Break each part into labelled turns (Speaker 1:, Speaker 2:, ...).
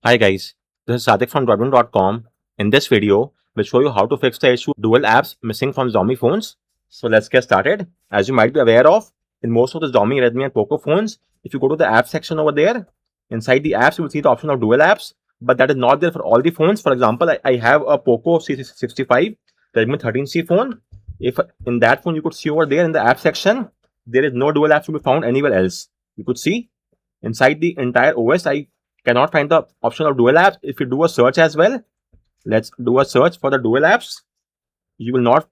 Speaker 1: Hi guys, this is Sadik from Droidman.com. In this video, we'll show you how to fix the issue dual apps missing from Xiaomi phones. So let's get started. As you might be aware of, in most of the Xiaomi, Redmi and Poco phones, if you go to the app section over there, inside the apps, you will see the option of dual apps, but that is not there for all the phones. For example, I have a Poco C65 Redmi 13C phone. If in that phone, you could see over there in the app section, there is no dual apps to be found anywhere else. You could see inside the entire OS, I cannot find the option of dual apps. If you do a search as well, let's do a search for the dual apps. You will not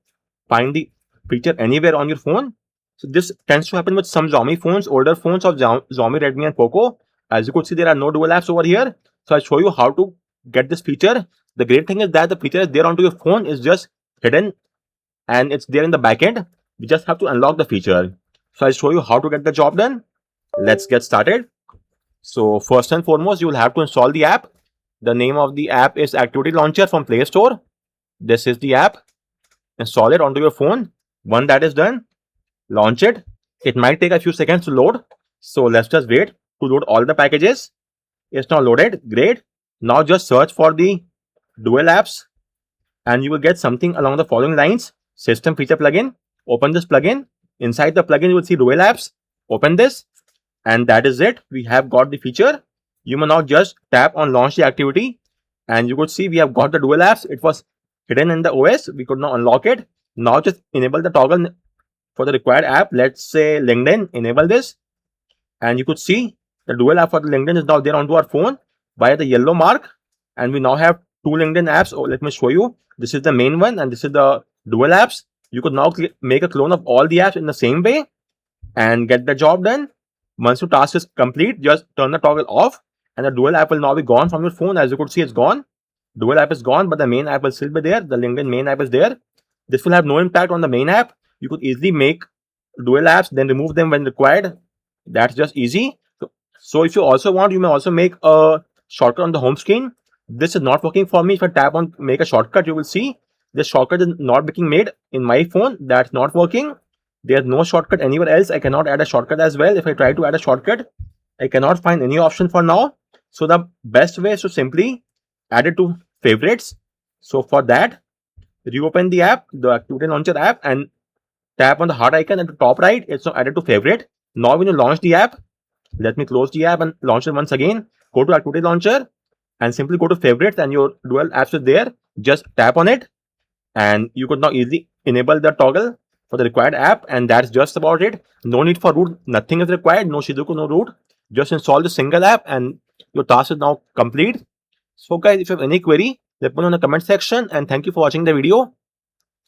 Speaker 1: find the feature anywhere on your phone. So this tends to happen with some Xiaomi phones, older phones of Xiaomi, Redmi and Poco. As you could see, there are no dual apps over here. So I'll show you how to get this feature. The great thing is that the feature is there onto your phone is just hidden and it's there in the backend. We just have to unlock the feature. So I'll show you how to get the job done. Let's get started. So first and foremost, you will have to install the app. The name of the app is Activity Launcher from Play Store. This is the app. Install it onto your phone. Once that is done, launch it. It might take a few seconds to load. So let's just wait to load all the packages. It's now loaded. Great. Now just search for the dual apps and you will get something along the following lines. System feature plugin. Open this plugin. Inside the plugin, you will see dual apps. Open this. And that is it. We have got the feature. You may now just tap on launch the activity and you could see we have got the dual apps. It was hidden in the OS. We could now unlock it. Now just enable the toggle for the required app. Let's say LinkedIn. Enable this. And you could see the dual app for the LinkedIn is now there onto our phone by the yellow mark. And we now have two LinkedIn apps. Oh, let me show you. This is the main one and this is the dual apps. You could now make a clone of all the apps in the same way and get the job done. Once your task is complete, just turn the toggle off and the dual app will now be gone from your phone. As you could see, it's gone. Dual app is gone, but the main app will still be there. The LinkedIn main app is there. This will have no impact on the main app. You could easily make dual apps, then remove them when required. That's just easy. So if you also want, you may also make a shortcut on the home screen. This is not working for me. If I tap on make a shortcut, you will see this shortcut is not being made in my phone. That's not working. There's no shortcut anywhere else. I cannot add a shortcut as well. If I try to add a shortcut, I cannot find any option for now. So the best way is to simply add it to favorites. So for that, reopen the app, the Activity Launcher app, and tap on the heart icon at the top right. It's now added to favorite. Now when you launch the app, let me close the app and launch it once again. Go to Activity Launcher and simply go to favorites and your dual apps is there. Just tap on it and you could now easily enable the toggle for the required app, and that's just about it. No need for root, nothing is required, no Shizuku, no root. Just install the single app and your task is now complete. So guys, if you have any query, let me know in the comment section, and thank you for watching the video.